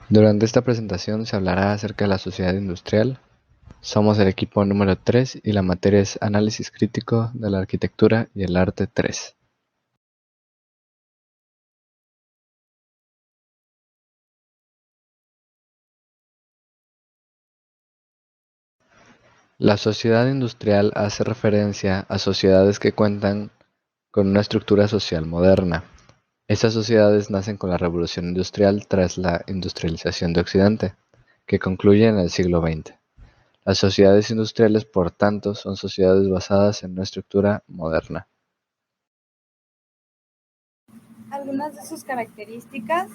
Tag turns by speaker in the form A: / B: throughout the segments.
A: Durante esta presentación se hablará acerca de la sociedad industrial. Somos el equipo número 3 y la materia es Análisis Crítico de la Arquitectura y el Arte 3. La sociedad industrial hace referencia a sociedades que cuentan con una estructura social moderna. Estas sociedades nacen con la revolución industrial tras la industrialización de Occidente, que concluye en el siglo XX. Las sociedades industriales, por tanto, son sociedades basadas en una estructura moderna.
B: Algunas de sus características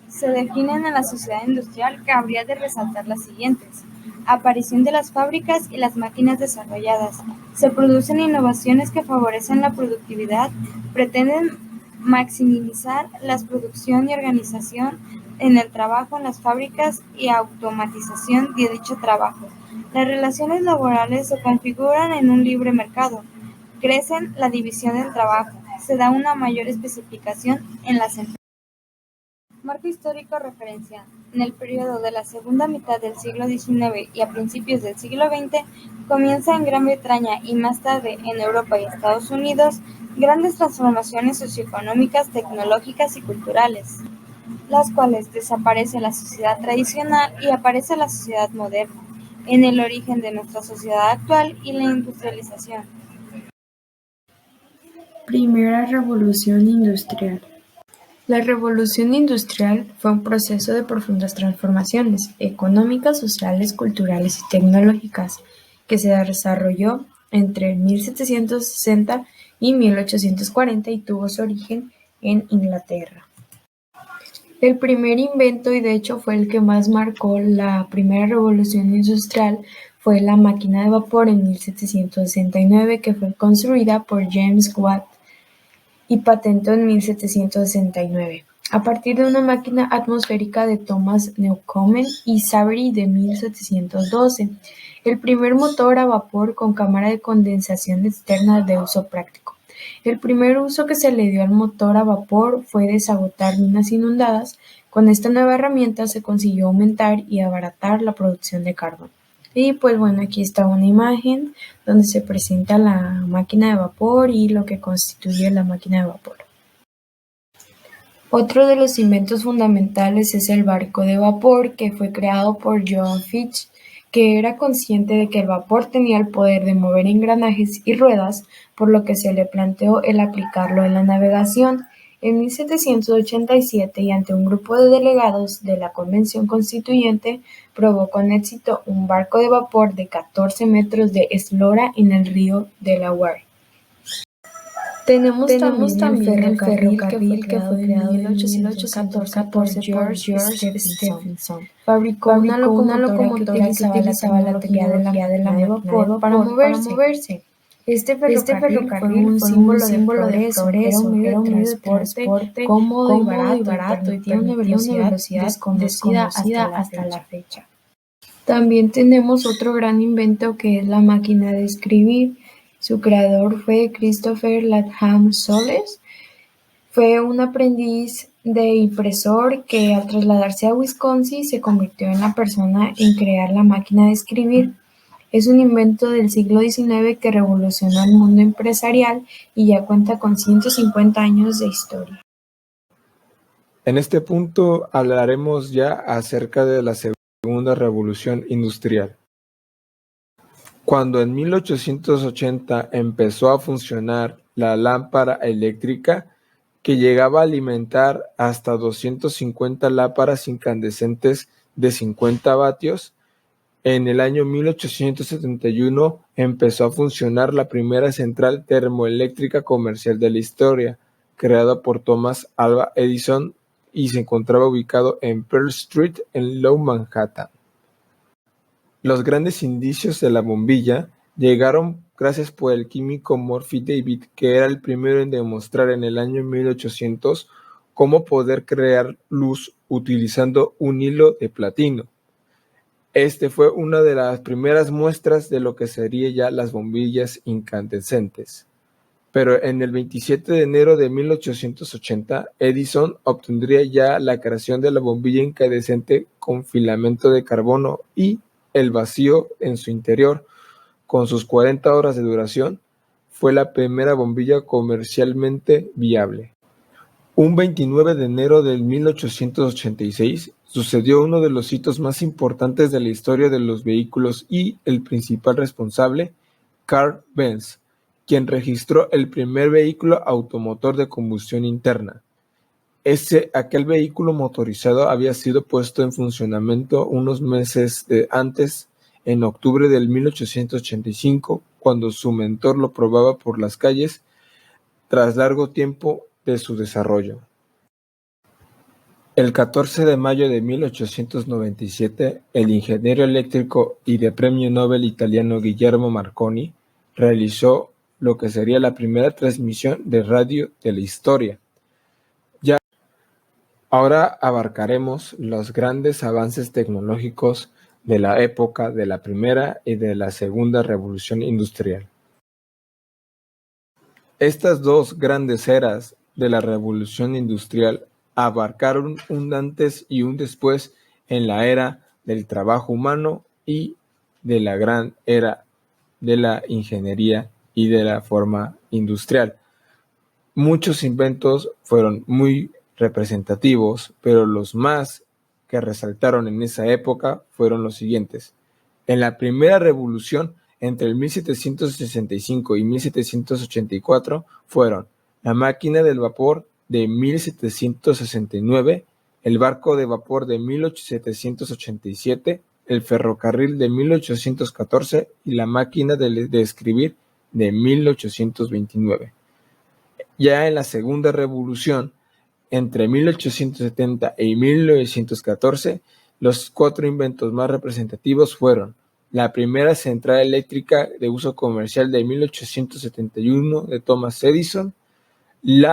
B: se definen en la sociedad industrial que habría de resaltar las siguientes. Aparición de las fábricas y las máquinas desarrolladas. Se producen innovaciones que favorecen la productividad, pretenden maximizar la producción y organización en el trabajo en las fábricas y automatización de dicho trabajo. Las relaciones laborales se configuran en un libre mercado. Crecen la división del trabajo. Se da una mayor especificación en las empresas. Marco histórico referencia. En el periodo de la segunda mitad del siglo XIX y a principios del siglo XX, comienza en Gran Bretaña y más tarde en Europa y Estados Unidos grandes transformaciones socioeconómicas, tecnológicas y culturales, las cuales desaparece la sociedad tradicional y aparece la sociedad moderna, en el origen de nuestra sociedad actual y la industrialización.
C: Primera revolución industrial. La revolución industrial fue un proceso de profundas transformaciones económicas, sociales, culturales y tecnológicas que se desarrolló entre 1760 y 1840 y tuvo su origen en Inglaterra. El primer invento, y de hecho fue el que más marcó la primera revolución industrial, fue la máquina de vapor en 1769, que fue construida por James Watt y patentó en 1769, a partir de una máquina atmosférica de Thomas Newcomen y Savary de 1712, el primer motor a vapor con cámara de condensación externa de uso práctico. El primer uso que se le dio al motor a vapor fue desagotar minas inundadas. Con esta nueva herramienta se consiguió aumentar y abaratar la producción de carbón. Y pues bueno, aquí está una imagen donde se presenta la máquina de vapor y lo que constituye la máquina de vapor. Otro de los inventos fundamentales es el barco de vapor, que fue creado por John Fitch, que era consciente de que el vapor tenía el poder de mover engranajes y ruedas, por lo que se le planteó el aplicarlo en la navegación. En 1787, y ante un grupo de delegados de la Convención Constituyente, probó con éxito un barco de vapor de 14 metros de eslora en el río Delaware. Tenemos también el ferrocarril que fue creado en 1814 por George Stephenson. Fabricó una locomotora que utilizaba la tecnología de la máquina de vapor para moverse. Este ferrocarril fue un símbolo de progreso, era un medio de transporte cómodo y barato y permitía una velocidad desconocida hasta la fecha. También tenemos otro gran invento que es la máquina de escribir. Su creador fue Christopher Latham Soles. Fue un aprendiz de impresor que al trasladarse a Wisconsin se convirtió en la persona en crear la máquina de escribir. Es un invento del siglo XIX que revolucionó el mundo empresarial y ya cuenta con 150 años de historia.
D: En este punto hablaremos ya acerca de la segunda revolución industrial. Cuando en 1880 empezó a funcionar la lámpara eléctrica, que llegaba a alimentar hasta 250 lámparas incandescentes de 50 vatios, en el año 1871 empezó a funcionar la primera central termoeléctrica comercial de la historia, creada por Thomas Alva Edison y se encontraba ubicado en Pearl Street en Lower Manhattan. Los grandes indicios de la bombilla llegaron gracias por el químico Murphy David, que era el primero en demostrar en el año 1800 cómo poder crear luz utilizando un hilo de platino. Este fue una de las primeras muestras de lo que serían ya las bombillas incandescentes. pero en el 27 de enero de 1880, Edison obtendría ya la creación de la bombilla incandescente con filamento de carbono y el vacío en su interior, con sus 40 horas de duración, fue la primera bombilla comercialmente viable. Un 29 de enero de 1886 sucedió uno de los hitos más importantes de la historia de los vehículos y el principal responsable, Carl Benz, quien registró el primer vehículo automotor de combustión interna. Aquel vehículo motorizado había sido puesto en funcionamiento unos meses antes, en octubre de 1885, cuando su mentor lo probaba por las calles, tras largo tiempo de su desarrollo. El 14 de mayo de 1897, el ingeniero eléctrico y de premio Nobel italiano Guillermo Marconi realizó lo que sería la primera transmisión de radio de la historia. Ahora abarcaremos los grandes avances tecnológicos de la época de la primera y de la segunda revolución industrial. Estas dos grandes eras de la revolución industrial abarcaron un antes y un después en la era del trabajo humano y de la gran era de la ingeniería y de la forma industrial. Muchos inventos fueron muy representativos, pero los más que resaltaron en esa época fueron los siguientes. En la primera revolución, entre el 1765 y 1784, fueron la máquina del vapor de 1769, el barco de vapor de 1787, el ferrocarril de 1814 y la máquina de escribir de 1829. Ya en la segunda revolución, entre 1870 y 1914, los 4 inventos más representativos fueron la primera central eléctrica de uso comercial de 1871 de Thomas Edison, el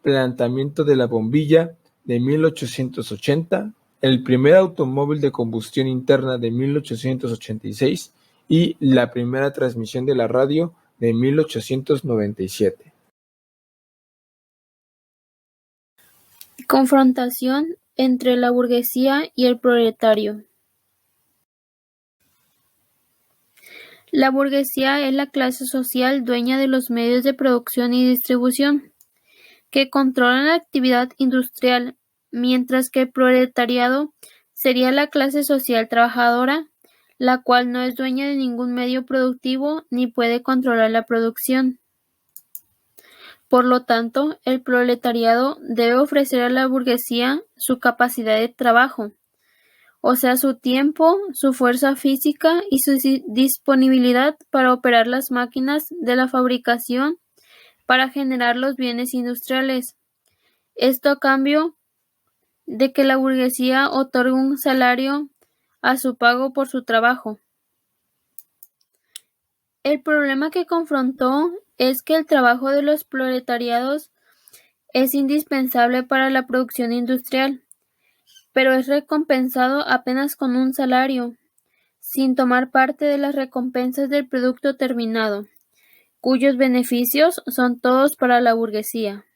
D: planteamiento de la bombilla de 1880, el primer automóvil de combustión interna de 1886 y la primera transmisión de la radio de 1897.
E: Confrontación entre la burguesía y el proletario. La burguesía es la clase social dueña de los medios de producción y distribución, que controlan la actividad industrial, mientras que el proletariado sería la clase social trabajadora, la cual no es dueña de ningún medio productivo ni puede controlar la producción. Por lo tanto, el proletariado debe ofrecer a la burguesía su capacidad de trabajo, o sea, su tiempo, su fuerza física y su disponibilidad para operar las máquinas de la fabricación para generar los bienes industriales. Esto a cambio de que la burguesía otorgue un salario a su pago por su trabajo. El problema que confrontó es que el trabajo de los proletariados es indispensable para la producción industrial, pero es recompensado apenas con un salario, sin tomar parte de las recompensas del producto terminado, cuyos beneficios son todos para la burguesía.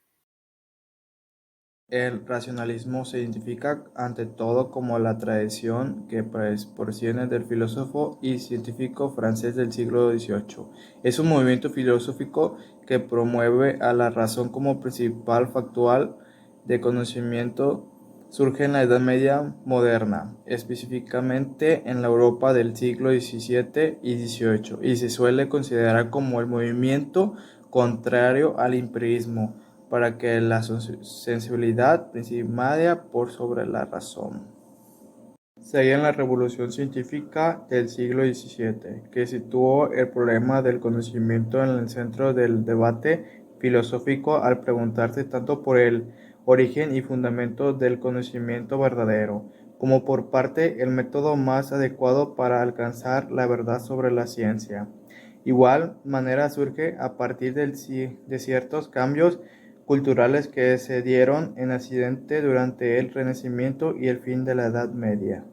F: El racionalismo se identifica ante todo como la tradición que proviene del filósofo y científico francés del siglo XVIII. Es un movimiento filosófico que promueve a la razón como principal factual de conocimiento. Surge en la Edad Media moderna, específicamente en la Europa del siglo XVII y XVIII, y se suele considerar como el movimiento contrario al empirismo, para que la sensibilidad primaria por sobre la razón. Seguía en la revolución científica del siglo XVII, que situó el problema del conocimiento en el centro del debate filosófico al preguntarse tanto por el origen y fundamento del conocimiento verdadero, como por parte el método más adecuado para alcanzar la verdad sobre la ciencia. Igual manera surge a partir de ciertos cambios culturales que se dieron en accidente durante el Renacimiento y el fin de la Edad Media.